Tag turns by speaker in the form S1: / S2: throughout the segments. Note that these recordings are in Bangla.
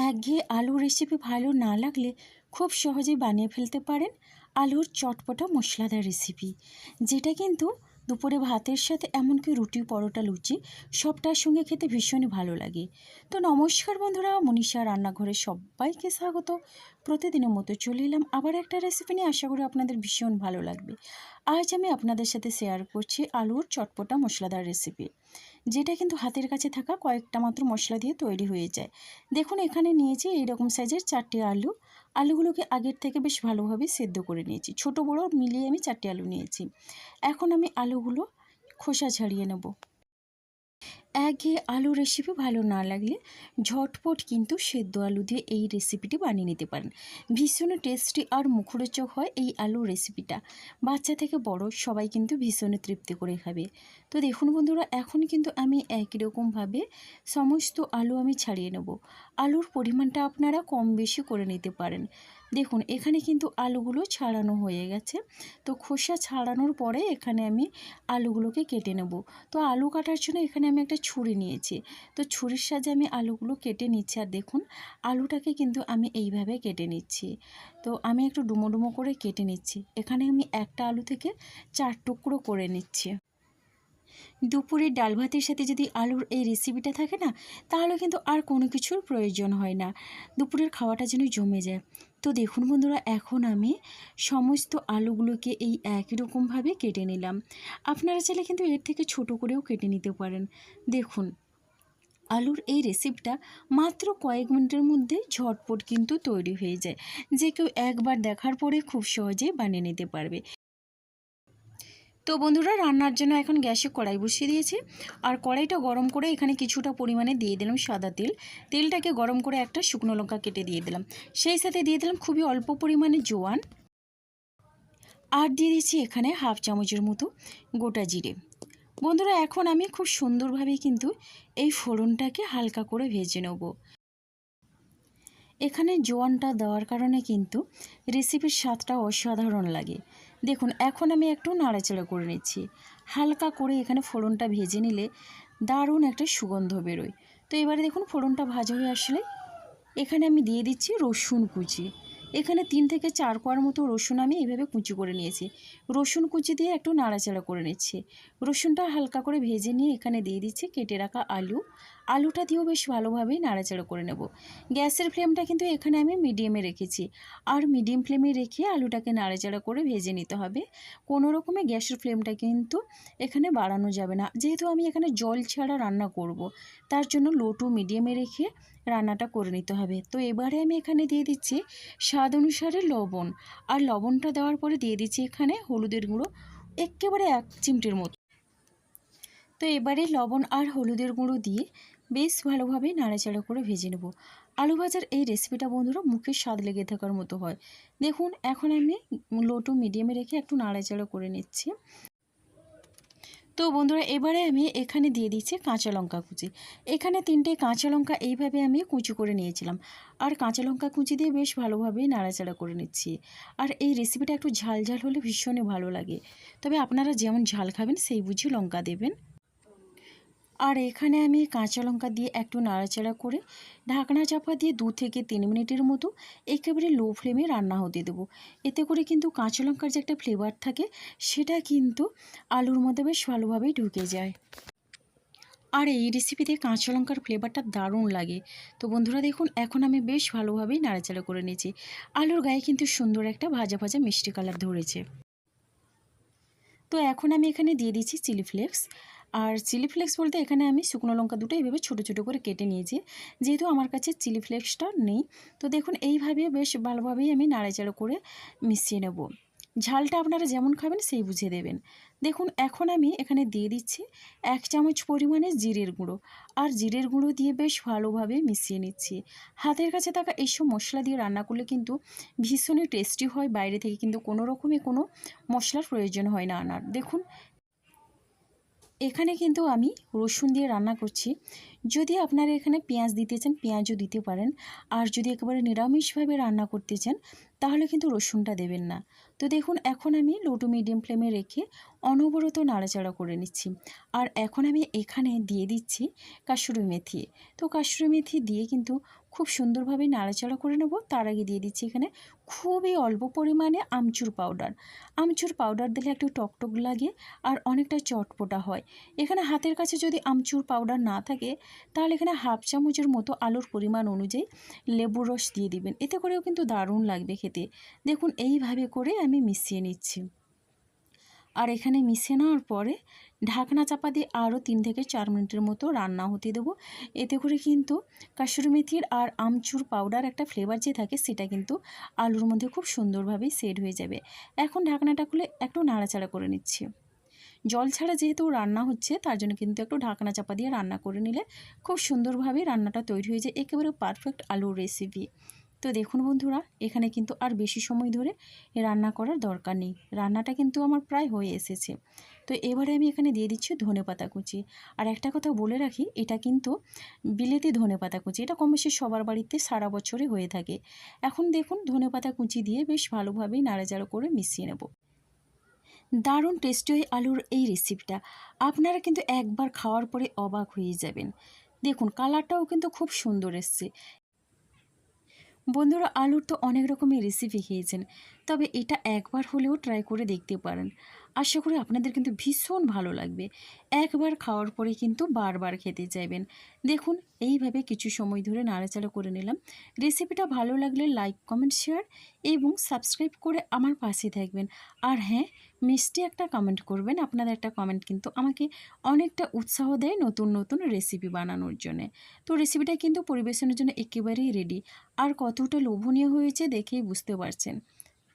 S1: একঘেয়ে আলু রেসিপি ভালো না লাগলে খুব সহজেই বানিয়ে ফেলতে পারেন আলুর চটপটা মশলাদার রেসিপি, যেটা কিন্তু দুপুরে ভাতের সাথে এমনকি রুটি পরোটা লুচি সবটার সঙ্গে খেতে ভীষণই ভালো লাগে। তো নমস্কার বন্ধুরা, মনীষা রান্নাঘরে সবাইকে স্বাগত। প্রতিদিনের মতো চলে এলাম আবার একটা রেসিপি নিয়ে, আশা করি আপনাদের ভীষণ ভালো লাগবে। আজ আমি আপনাদের সাথে শেয়ার করছি আলুর চটপটা মশলাদার রেসিপি, যেটা কিন্তু হাতের কাছে থাকা কয়েকটা মাত্র মশলা দিয়ে তৈরি হয়ে যায়। দেখুন, এখানে নিয়েছি এইরকম সাইজের 4টি আলু। আলুগুলোকে আগের থেকে বেশ ভালোভাবে সেদ্ধ করে নিয়েছি, ছোট বড় মিলিয়ে আমি 4টি আলু নিয়েছি। এখন আমি আলুগুলো খোসা ছাড়িয়ে নেব। একঘেয়ে আলু রেসিপি ভালো না লাগলে ঝটপট কিন্তু সেদ্ধ আলু দিয়ে এই রেসিপিটি বানিয়ে নিতে পারেন। ভীষণ টেস্টি আর মুখরোচক হয় এই আলু রেসিপিটা। বাচ্চা থেকে বড় সবাই কিন্তু ভীষণ তৃপ্তি করে খাবে। তো দেখুন বন্ধুরা, এখন কিন্তু আমি একই রকমভাবে সমস্ত আলু আমি ছাড়িয়ে নেব। আলুর পরিমাণটা আপনারা কম বেশি করে নিতে পারেন। দেখুন, এখানে কিন্তু আলুগুলো ছাড়ানো হয়ে গেছে। তো খোসা ছাড়ানোর পরে এখানে আমি আলুগুলোকে কেটে নেব। তো আলু কাটার জন্য এখানে আমি একটা ছুরি নিয়েছি। তো ছুরির সাহায্যে আমি আলুগুলো কেটে নিচ্ছি। আর দেখুন, আলুটাকে কিন্তু আমি এইভাবে কেটে নিচ্ছি। তো আমি একটু ডুমো ডুমো করে কেটে নিচ্ছি। এখানে আমি একটা আলু থেকে 4 টুকরো করে নিচ্ছি। দুপুরের ডাল ভাতের সাথে যদি আলুর এই রেসিপিটা থাকে না, তাহলে কিন্তু আর কোনো কিছুর প্রয়োজন হয় না। দুপুরের খাওয়াটা যেন জমে যায়। তো দেখুন বন্ধুরা, এখন আমি সমস্ত আলুগুলোকে এই একই রকমভাবে কেটে নিলাম। আপনারা চাইলে কিন্তু এর থেকে ছোট করেও কেটে নিতে পারেন। দেখুন, আলুর এই রেসিপিটা মাত্র কয়েক মিনিটের মধ্যে ঝটপট কিন্তু তৈরি হয়ে যায়, যে কেউ একবার দেখার পরে খুব সহজেই বানিয়ে নিতে পারবে। তো বন্ধুরা, রান্নার জন্য এখন গ্যাসে কড়াই বসিয়ে দিয়েছি। আর কড়াইটা গরম করে এখানে কিছুটা পরিমাণে দিয়ে দিলাম সাদা তেল। তেলটাকে গরম করে একটা শুকনো লঙ্কা কেটে দিয়ে দিলাম। সেই সাথে দিয়ে দিলাম খুবই অল্প পরিমাণে জোয়ান। আর দিয়ে দিচ্ছি এখানে হাফ চামচের মতো গোটা জিরে। বন্ধুরা, এখন আমি খুব সুন্দরভাবে কিন্তু এই ফোড়নটাকে হালকা করে ভেজে নেব। এখানে জোয়ানটা দেওয়ার কারণে কিন্তু রেসিপির স্বাদটা অসাধারণ লাগে। দেখুন, এখন আমি একটু নাড়াচাড়া করে নিচ্ছি। হালকা করে এখানে ফোড়নটা ভেজে নিলে দারুণ একটা সুগন্ধ বেরোয়। তো এবারে দেখুন, ফোড়নটা ভাজা হয়ে আসলে এখানে আমি দিয়ে দিচ্ছি রসুন কুচি। এখানে 3 থেকে 4 কোয়ার মতো রসুন আমি এইভাবে কুচি করে নিয়েছি। রসুন কুচি দিয়ে একটু নাড়াচাড়া করে নিচ্ছি। রসুনটা হালকা করে ভেজে নিয়ে এখানে দিয়ে দিচ্ছি কেটে রাখা আলু। আলুটা দিয়েও বেশ ভালোভাবেই নাড়াচাড়া করে নেব। গ্যাসের ফ্লেমটা কিন্তু এখানে আমি মিডিয়ামে রেখেছি। আর মিডিয়াম ফ্লেমে রেখে আলুটাকে নাড়াচাড়া করে ভেজে নিতে হবে। কোনো রকমে গ্যাসের ফ্লেমটা কিন্তু এখানে বাড়ানো যাবে না, যেহেতু আমি এখানে জল ছাড়া রান্না করব। তার জন্য লো টু মিডিয়ামে রেখে রান্নাটা করে নিতে হবে। তো এবারে আমি এখানে দিয়ে দিচ্ছি স্বাদ অনুসারে লবণ। আর লবণটা দেওয়ার পরে দিয়ে দিচ্ছি এখানে হলুদের গুঁড়ো, একেবারে 1 চিমটির মতো। তো এবারে লবণ আর হলুদের গুঁড়ো দিয়ে বেশ ভালোভাবে নাড়াচাড়া করে ভেজে নেব। আলু ভাজার এই রেসিপিটা বন্ধুরা মুখের স্বাদ লেগে থাকার মতো হয়। দেখুন, এখন আমি লো টু মিডিয়ামে রেখে একটু নাড়াচাড়া করে নিচ্ছি। তো বন্ধুরা, এবারে আমি এখানে দিয়ে দিচ্ছি কাঁচা লঙ্কা কুচি। এখানে 3টে কাঁচা লঙ্কা এইভাবে আমি কুচি করে নিয়েছিলাম। আর কাঁচা লঙ্কা কুচি দিয়ে বেশ ভালোভাবেই নাড়াচাড়া করে নিচ্ছি। আর এই রেসিপিটা একটু ঝাল ঝাল হলে ভীষণই ভালো লাগে। তবে আপনারা যেমন ঝাল খাবেন সেই বুঝে লঙ্কা দেবেন। আর এখানে আমি কাঁচা লঙ্কা দিয়ে একটু নাড়াচাড়া করে ঢাকনা চাপা দিয়ে 2 থেকে 3 মিনিটের মতো একেবারে লো ফ্লেমে রান্না হতে দেবো। এতে করে কিন্তু কাঁচা লঙ্কার যে একটা ফ্লেভার থাকে, সেটা কিন্তু আলুর মধ্যে বেশ ভালোভাবেই ঢুকে যায়। আর এই রেসিপিতে কাঁচা লঙ্কার ফ্লেভারটা দারুণ লাগে। তো বন্ধুরা দেখুন, এখন আমি বেশ ভালোভাবেই নাড়াচাড়া করে নিয়েছি। আলুর গায়ে কিন্তু সুন্দর একটা ভাজা ভাজা মিষ্টি কালার ধরেছে। তো এখন আমি এখানে দিয়ে দিচ্ছি চিলি ফ্লেক্স। আর চিলি ফ্লেক্স বলতে এখানে আমি শুকনো লঙ্কা দুটো এইভাবে ছোটো ছোটো করে কেটে নিয়েছি, যেহেতু আমার কাছে চিলি ফ্লেক্সটা নেই। তো দেখুন, এইভাবে বেশ ভালোভাবেই আমি নাড়াচাড়া করে মিশিয়ে নেব। ঝালটা আপনারা যেমন খাবেন সেই বুঝে দেবেন। দেখুন, এখন আমি এখানে দিয়ে দিচ্ছি 1 চামচ পরিমাণে জিরের গুঁড়ো। আর জিরের গুঁড়ো দিয়ে বেশ ভালোভাবে মিশিয়ে নিচ্ছি। হাতের কাছে থাকা এইসব মশলা দিয়ে রান্না করলে কিন্তু ভীষণই টেস্টি হয়। বাইরে থেকে কিন্তু কোনো রকমই কোনো মশলার প্রয়োজন হয় না আনার। দেখুন, এখানে কিন্তু আমি রসুন দিয়ে রান্না করছি। যদি আপনারা এখানে পেঁয়াজ দিতে চান পেঁয়াজও দিতে পারেন, আর যদি একেবারে নিরামিষভাবে রান্না করতে চান তাহলে কিন্তু রসুনটা দেবেন না। তো দেখুন এখন আমি লো টু মিডিয়াম ফ্লেমে রেখে অনবরত নাড়াচাড়া করে নিচ্ছি। আর এখন আমি এখানে দিয়ে দিচ্ছি কাসুরি মেথি। তো কাসুরি মেথি দিয়ে কিন্তু খুব সুন্দরভাবে নাড়াচাড়া করে নেব। তার আগে দিয়ে দিচ্ছি এখানে খুবই অল্প পরিমাণে আমচুর পাউডার। আমচুর পাউডার দিলে একটু টকটক লাগে আর অনেকটা চটপটা হয়। এখানে হাতের কাছে যদি আমচুর পাউডার না থাকে তাহলে এখানে হাফ চামচের মতো আলুর পরিমাণ অনুযায়ী লেবুর রস দিয়ে দিবেন, এতে করেও কিন্তু দারুণ লাগবে খেতে। দেখুন এইভাবে করে আমি মিশিয়ে নিচ্ছি। আর এখানে মিশিয়ে নেওয়ার পরে ঢাকনা চাপা দিয়ে আরও 3 থেকে 4 মিনিটের মতো রান্না হতে দেবো। এতে করে কিন্তু কাসুরি মেথির আর আমচুর পাউডার একটা ফ্লেভার যে থাকে সেটা কিন্তু আলুর মধ্যে খুব সুন্দরভাবেই সেট হয়ে যাবে। এখন ঢাকনাটা খুলে একটু নাড়াচাড়া করে নিচ্ছি। জল ছাড়া যেহেতু রান্না হচ্ছে তার জন্য কিন্তু একটু ঢাকনা চাপা দিয়ে রান্না করে নিলে খুব সুন্দরভাবে রান্নাটা তৈরি হয়ে যায়, একেবারে পারফেক্ট আলুর রেসিপি। তো দেখুন বন্ধুরা, এখানে কিন্তু আর বেশি সময় ধরে রান্না করার দরকার নেই, রান্নাটা কিন্তু আমার প্রায় হয়ে এসেছে। তো এবারে আমি এখানে দিয়ে দিচ্ছি ধনেপাতা কুচি। আর একটা কথা বলে রাখি, এটা কিন্তু বিলেতি ধনেপাতা কুচি, এটা কম বেশি সবার বাড়িতে সারা বছরই হয়ে থাকে। এখন দেখুন ধনেপাতা কুচি দিয়ে বেশ ভালোভাবেই নাড়াচাড়া করে মিশিয়ে নেব। দারুণ টেস্টি হয় আলুর এই রেসিপিটা। আপনারা কিন্তু একবার খাওয়ার পরে অবাক হয়ে যাবেন। দেখুন কালারটাও কিন্তু খুব সুন্দর এসছে। বন্ধুরা, আলুর তো অনেক রকমের রেসিপি খেয়েছেন, তবে এটা একবার হলেও ট্রাই করে দেখতে পারেন। আশা করি আপনাদের কিন্তু ভীষণ ভালো লাগবে। একবার খাওয়ার পরে কিন্তু বারবার খেতে চাইবেন। দেখুন এইভাবে কিছু সময় ধরে নাড়াচাড়া করে নিলাম। রেসিপিটা ভালো লাগলে লাইক কমেন্ট শেয়ার এবং সাবস্ক্রাইব করে আমার পাশে থাকবেন। আর হ্যাঁ, মিষ্টি একটা কমেন্ট করবেন। আপনাদের একটা কমেন্ট কিন্তু আমাকে অনেকটা উৎসাহ দেয় নতুন নতুন রেসিপি বানানোর জন্যে। তো রেসিপিটা কিন্তু পরিবেশনের জন্য একেবারেই রেডি। আর কতটা লোভনীয় হয়েছে দেখেই বুঝতে পারছেন।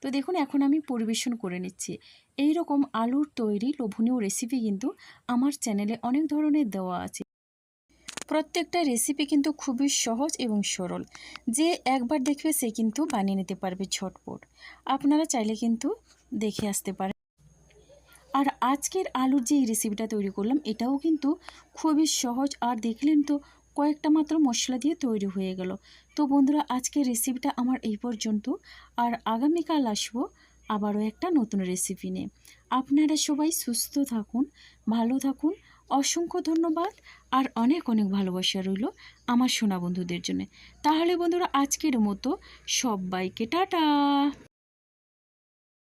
S1: তো দেখুন এখন আমি পরিবেশন করে নিচ্ছি। এই রকম আলুর তৈরি লোভনীয় রেসিপি কিন্তু আমার চ্যানেলে অনেক ধরনের দেওয়া আছে। প্রত্যেকটা রেসিপি কিন্তু খুবই সহজ এবং সরল। যে একবার দেখবে সে কিন্তু বানিয়ে নিতে পারবে ঝটপট। আপনারা চাইলে কিন্তু দেখে আসতে পারেন। আর আজকের আলুর যে এই রেসিপিটা তৈরি করলাম এটাও কিন্তু খুবই সহজ, আর দেখলেন তো কয়েকটা মাত্র মশলা দিয়ে তৈরি হয়ে গেল। তো বন্ধুরা, আজকের রেসিপিটা আমার এই পর্যন্ত। আর আগামীকাল আসবো আবারও একটা নতুন রেসিপি নিয়ে। আপনারা সবাই সুস্থ থাকুন, ভালো থাকুন। অসংখ্য ধন্যবাদ আর অনেক অনেক ভালোবাসা রইল আমার সোনা বন্ধুদের জন্য। তাহলে বন্ধুরা, আজকের মতো সবাইকে টাটা।